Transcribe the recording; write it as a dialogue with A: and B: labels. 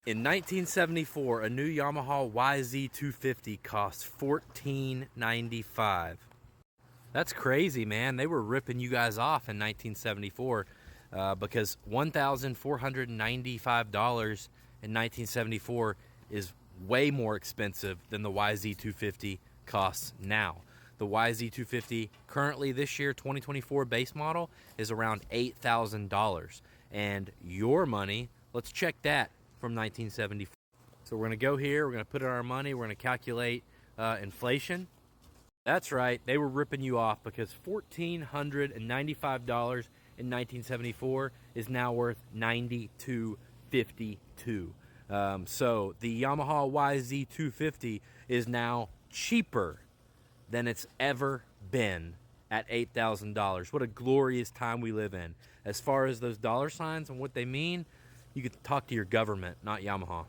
A: In 1974, a new Yamaha YZ250 cost $14.95. That's crazy, man. They were ripping you guys off in 1974 because $1,495 in 1974 is way more expensive than the YZ250 costs now. The YZ250 currently this year, 2024 base model, is around $8,000. And your money, let's check that from 1974. So we're gonna go here, we're gonna put in our money, we're gonna calculate inflation. That's right, they were ripping you off because $1,495 in 1974 is now worth $9,252. So the Yamaha YZ250 is now cheaper than it's ever been at $8,000. What a glorious time we live in. As far as those dollar signs and what they mean, you could talk to your government, not Yamaha.